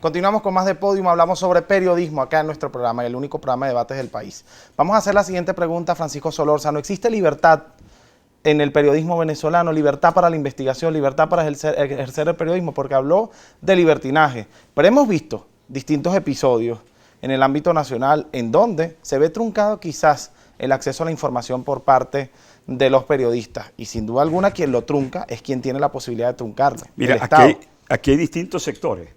Continuamos con más de Podium, hablamos sobre periodismo acá en nuestro programa, el único programa de debates del país. Vamos a hacer la siguiente pregunta, Francisco Solórzano. ¿Existe libertad en el periodismo venezolano, libertad para la investigación, libertad para ejercer el periodismo? Porque habló de libertinaje, pero hemos visto distintos episodios en el ámbito nacional en donde se ve truncado quizás el acceso a la información por parte de los periodistas, y sin duda alguna quien lo trunca es quien tiene la posibilidad de truncarlo. Mira, aquí hay distintos sectores.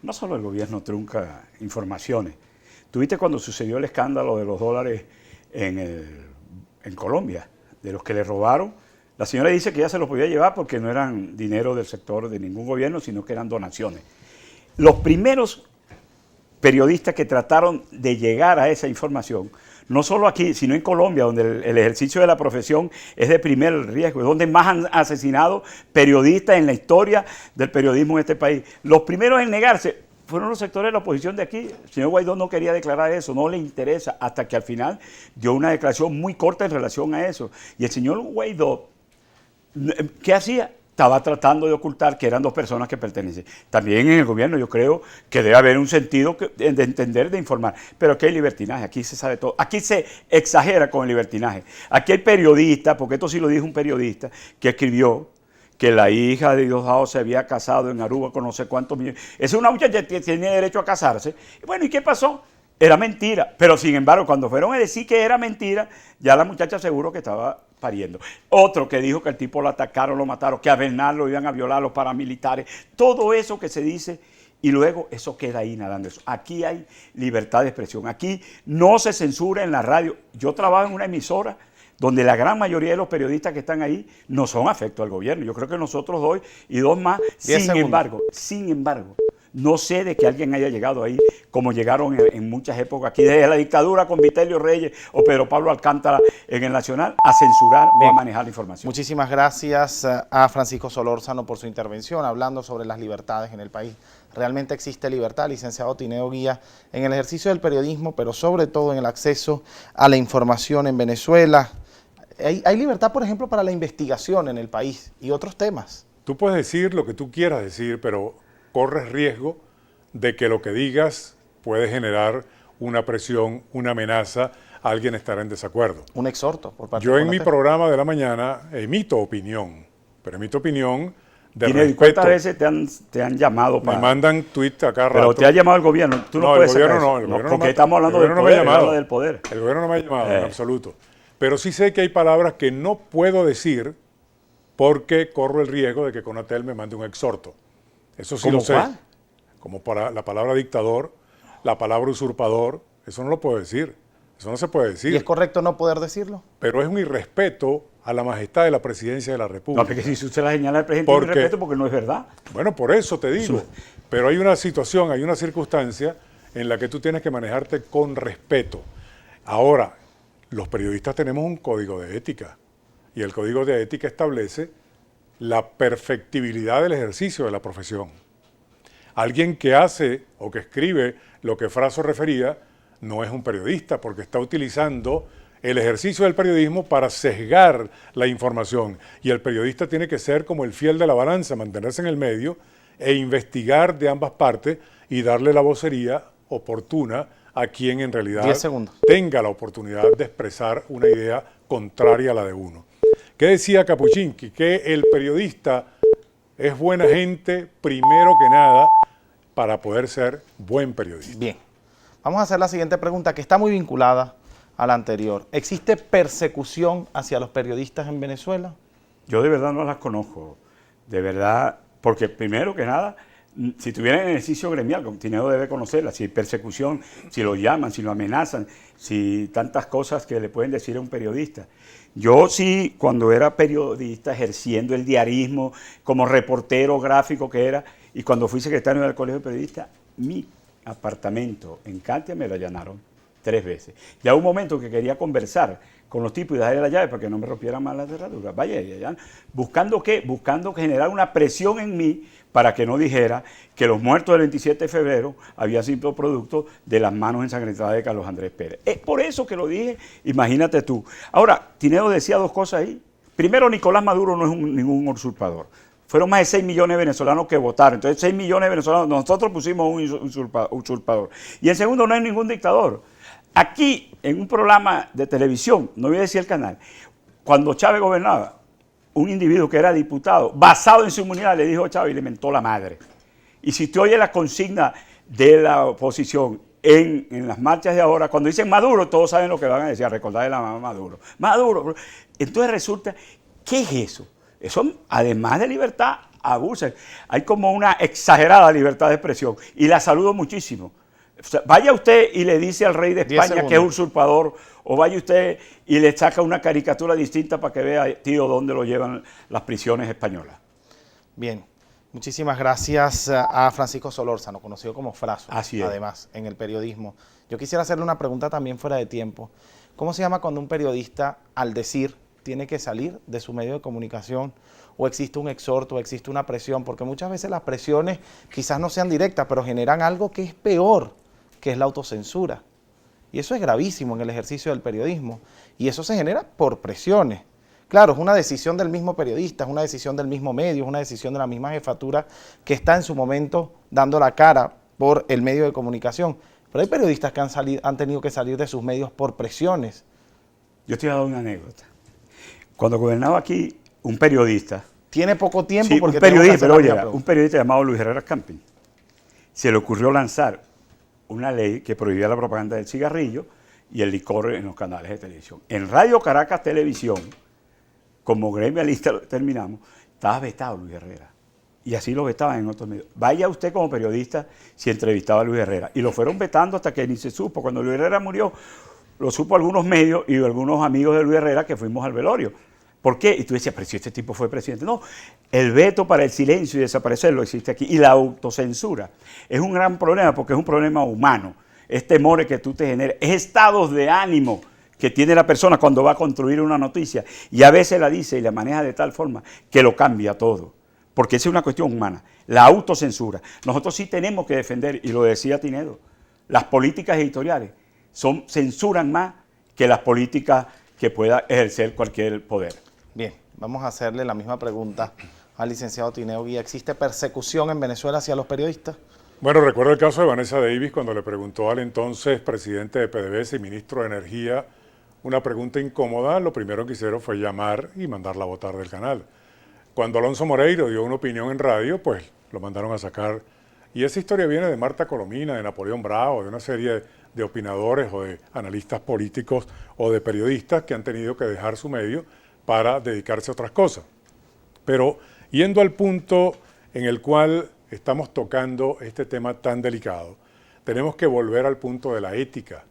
No solo el gobierno trunca informaciones. ¿Tuviste cuando sucedió el escándalo de los dólares en Colombia, de los que le robaron? La señora dice que ya se los podía llevar porque no eran dinero del sector de ningún gobierno, sino que eran donaciones. Los primeros periodistas que trataron de llegar a esa información, no solo aquí, sino en Colombia, donde el ejercicio de la profesión es de primer riesgo, es donde más han asesinado periodistas en la historia del periodismo en este país. Los primeros en negarse fueron los sectores de la oposición de aquí. El señor Guaidó no quería declarar eso, no le interesa, hasta que al final dio una declaración muy corta en relación a eso. Y el señor Guaidó, ¿qué hacía? Estaba tratando de ocultar que eran dos personas que pertenecen. También en el gobierno yo creo que debe haber un sentido de entender, de informar. Pero aquí hay libertinaje, aquí se sabe todo. Aquí se exagera con el libertinaje. Aquí hay periodistas, porque esto sí lo dijo un periodista, que escribió que la hija de Diosdado se había casado en Aruba con no sé cuántos millones. Esa es una muchacha que tiene derecho a casarse. Bueno, ¿y qué pasó? Era mentira. Pero sin embargo, cuando fueron a decir que era mentira, ya la muchacha seguro que estaba pariendo. Otro que dijo que el tipo lo atacaron, lo mataron, que a Bernal lo iban a violar los paramilitares. Todo eso que se dice y luego eso queda ahí nadando. Aquí hay libertad de expresión. Aquí no se censura en la radio. Yo trabajo en una emisora donde la gran mayoría de los periodistas que están ahí no son afectos al gobierno. Yo creo que nosotros dos y dos más. Sin embargo, no sé de que alguien haya llegado ahí como llegaron en muchas épocas aquí, desde la dictadura con Vitelio Reyes o Pedro Pablo Alcántara en el Nacional, a censurar o a manejar la información. Muchísimas gracias a Francisco Solórzano por su intervención, hablando sobre las libertades en el país. Realmente existe libertad, licenciado Tineo Guía, en el ejercicio del periodismo, pero sobre todo en el acceso a la información en Venezuela. Hay libertad, por ejemplo, para la investigación en el país y otros temas. Tú puedes decir lo que tú quieras decir, pero corres riesgo de que lo que digas puede generar una presión, una amenaza, alguien estará en desacuerdo. Un exhorto por parte Yo de en mi programa de la mañana emito opinión, pero emito opinión de respeto. ¿Cuántas veces te han llamado para...? Me mandan tweets acá rato. Pero te ha llamado el gobierno. Tú no puedes el gobierno sacar no, eso. el gobierno porque no estamos hablando del poder, habla del poder. El gobierno no me ha llamado en absoluto. Pero sí sé que hay palabras que no puedo decir porque corro el riesgo de que Conatel me mande un exhorto. Eso sí lo sé. ¿Cuál? Como para la palabra dictador, la palabra usurpador, eso no lo puedo decir. Eso no se puede decir. ¿Y es correcto no poder decirlo? Pero es un irrespeto a la majestad de la presidencia de la República. No, porque si usted la señala al presidente, es un irrespeto porque no es verdad. Bueno, por eso te digo. Pero hay una situación, hay una circunstancia en la que tú tienes que manejarte con respeto. Ahora, los periodistas tenemos un código de ética y el código de ética establece la perfectibilidad del ejercicio de la profesión. Alguien que hace o que escribe lo que Fraso refería no es un periodista porque está utilizando el ejercicio del periodismo para sesgar la información. Y el periodista tiene que ser como el fiel de la balanza, mantenerse en el medio e investigar de ambas partes y darle la vocería oportuna a quien en realidad tenga la oportunidad de expresar una idea contraria a la de uno. ¿Qué decía Capuchinski? Que el periodista es buena gente primero que nada para poder ser buen periodista. Bien, vamos a hacer la siguiente pregunta que está muy vinculada a la anterior. ¿Existe persecución hacia los periodistas en Venezuela? Yo de verdad no las conozco, de verdad, porque primero que nada, si tuvieran ejercicio gremial, como Tineo debe conocerla, si hay persecución, si lo llaman, si lo amenazan, si tantas cosas que le pueden decir a un periodista. Yo sí, cuando era periodista, ejerciendo el diarismo como reportero gráfico que era, y cuando fui secretario del Colegio de Periodistas, mi apartamento en Katia me lo allanaron 3 veces. Ya un momento que quería conversar con los tipos y darle la llave para que no me rompieran más la cerradura. Vaya, ya. ¿Buscando qué? Buscando generar una presión en mí para que no dijera que los muertos del 27 de febrero habían sido producto de las manos ensangrentadas de Carlos Andrés Pérez. Es por eso que lo dije, imagínate tú. Ahora, Tineo decía 2 cosas ahí. Primero, Nicolás Maduro no es ningún usurpador. Fueron más de 6 millones de venezolanos que votaron. Entonces, 6 millones de venezolanos, nosotros pusimos un usurpador. Y en segundo, no es ningún dictador. Aquí, en un programa de televisión, no voy a decir el canal, cuando Chávez gobernaba, un individuo que era diputado, basado en su inmunidad, le dijo a Chávez y le mentó la madre. Y si usted oye la consigna de la oposición en las marchas de ahora, cuando dicen Maduro, todos saben lo que van a decir, a recordar de la mamá Maduro. Maduro. Entonces resulta, ¿qué es eso? Eso, además de libertad, abusa. Hay como una exagerada libertad de expresión. Y la saludo muchísimo. O sea, vaya usted y le dice al rey de España que es usurpador, o vaya usted y le saca una caricatura distinta para que vea, tío, dónde lo llevan las prisiones españolas. Bien. Muchísimas gracias a Francisco Solórzano, conocido como Fraso, además, en el periodismo. Yo quisiera hacerle una pregunta también fuera de tiempo. ¿Cómo se llama cuando un periodista, al decir, tiene que salir de su medio de comunicación? ¿O existe un exhorto, o existe una presión? Porque muchas veces las presiones quizás no sean directas, pero generan algo que es peor, que es la autocensura. Y eso es gravísimo en el ejercicio del periodismo. Y eso se genera por presiones. Claro, es una decisión del mismo periodista, es una decisión del mismo medio, es una decisión de la misma jefatura que está en su momento dando la cara por el medio de comunicación. Pero hay periodistas que han tenido que salir de sus medios por presiones. Yo te voy a dar una anécdota. Cuando gobernaba aquí, un periodista... Tiene poco tiempo porque un periodista llamado Luis Herrera Camping, se le ocurrió lanzar una ley que prohibía la propaganda del cigarrillo y el licor en los canales de televisión. En Radio Caracas Televisión, como gremialista terminamos, estaba vetado Luis Herrera. Y así lo vetaban en otros medios. Vaya usted como periodista si entrevistaba a Luis Herrera. Y lo fueron vetando hasta que ni se supo. Cuando Luis Herrera murió, lo supo algunos medios y algunos amigos de Luis Herrera que fuimos al velorio. ¿Por qué? Y tú decías, pero si este tipo fue presidente. No, el veto para el silencio y desaparecerlo existe aquí. Y la autocensura es un gran problema porque es un problema humano. Es temores que tú te generas, es estados de ánimo que tiene la persona cuando va a construir una noticia y a veces la dice y la maneja de tal forma que lo cambia todo, porque esa es una cuestión humana, la autocensura. Nosotros sí tenemos que defender, y lo decía Tinedo, las políticas editoriales censuran más que las políticas que pueda ejercer cualquier poder. Bien, vamos a hacerle la misma pregunta al licenciado Tineo Guía. ¿Existe persecución en Venezuela hacia los periodistas? Bueno, recuerdo el caso de Vanessa Davis cuando le preguntó al entonces presidente de PDVSA y ministro de Energía una pregunta incómoda. Lo primero que hicieron fue llamar y mandarla a votar del canal. Cuando Alonso Moreiro dio una opinión en radio, pues lo mandaron a sacar. Y esa historia viene de Marta Colomina, de Napoleón Bravo, de una serie de opinadores o de analistas políticos o de periodistas que han tenido que dejar su medio para dedicarse a otras cosas. Pero yendo al punto en el cual estamos tocando este tema tan delicado, tenemos que volver al punto de la ética.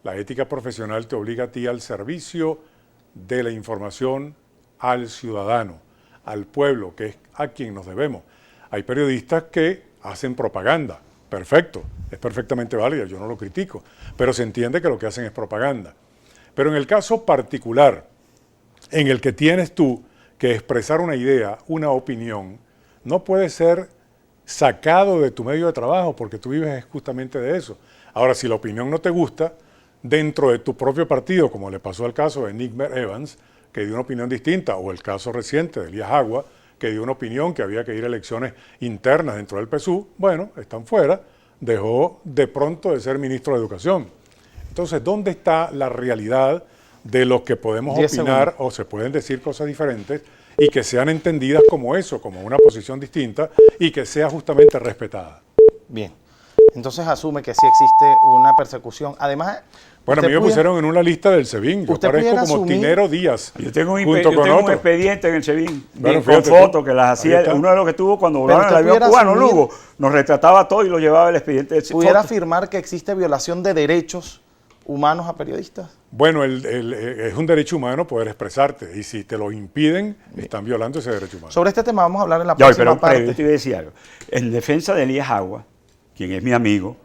La ética profesional te obliga a ti al servicio de la información al ciudadano, al pueblo, que es a quien nos debemos. Hay periodistas que hacen propaganda, perfecto, es perfectamente válida, yo no lo critico, pero se entiende que lo que hacen es propaganda. Pero en el caso particular, en el que tienes tú que expresar una idea, una opinión, no puede ser sacado de tu medio de trabajo porque tú vives justamente de eso. Ahora, si la opinión no te gusta, dentro de tu propio partido, como le pasó al caso de Nick Evans, que dio una opinión distinta, o el caso reciente de Elías Agua, que dio una opinión que había que ir a elecciones internas dentro del PSUV, bueno, están fuera, dejó de pronto de ser ministro de Educación. Entonces, ¿dónde está la realidad de lo que podemos opinar o se pueden decir cosas diferentes y que sean entendidas como eso, como una posición distinta y que sea justamente respetada? Bien. Entonces asume que sí existe una persecución. Además, bueno, a mí me pusieron en una lista del SEBIN. Yo parezco como Tinero Díaz. Yo tengo un expediente en el SEBIN, bueno, con fotos que las hacía. Uno de los que tuvo cuando volaron el avión cubano, Lugo, nos retrataba todo y lo llevaba el expediente del SEBIN. ¿Pudiera afirmar que existe violación de derechos humanos a periodistas? Bueno, es un derecho humano poder expresarte y si te lo impiden, están violando ese derecho humano. Sobre este tema vamos a hablar en la próxima parte. Pero yo te iba a decir algo. En defensa de Elías Agua, quien es mi amigo,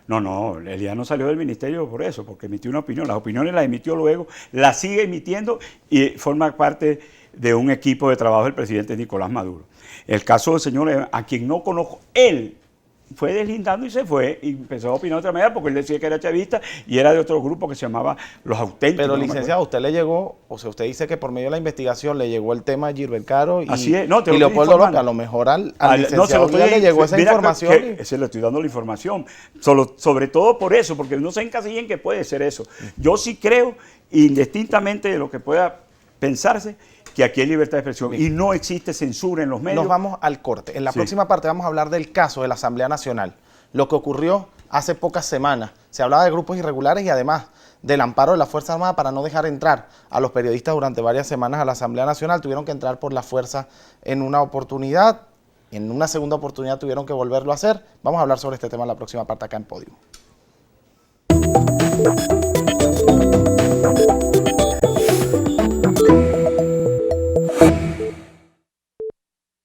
no, Elías no salió del ministerio por eso, porque emitió una opinión. Las opiniones las emitió luego, las sigue emitiendo y forma parte de un equipo de trabajo del presidente Nicolás Maduro. El caso del señor, a quien no conozco, él fue deslindando y se fue y empezó a opinar de otra manera porque él decía que era chavista y era de otro grupo que se llamaba Los Auténticos. Pero no me licenciado, usted le llegó, o sea, usted dice que por medio de la investigación le llegó el tema de Gilbert Caro y, Así es. No, te y lo estoy Leopoldo López. informando. A lo mejor al No, licenciado se lo estoy, ya le llegó esa mira información. Se le estoy dando la información. Sobre todo por eso, porque no se encasilla en que puede ser eso. Yo sí creo, indistintamente de lo que pueda pensarse, que aquí hay libertad de expresión y no existe censura en los medios. Nos vamos al corte. En la Sí. próxima parte vamos a hablar del caso de la Asamblea Nacional, lo que ocurrió hace pocas semanas. Se hablaba de grupos irregulares y además del amparo de la Fuerza Armada para no dejar entrar a los periodistas durante varias semanas a la Asamblea Nacional. Tuvieron que entrar por la fuerza en una oportunidad, en una segunda oportunidad tuvieron que volverlo a hacer. Vamos a hablar sobre este tema en la próxima parte acá en Podium.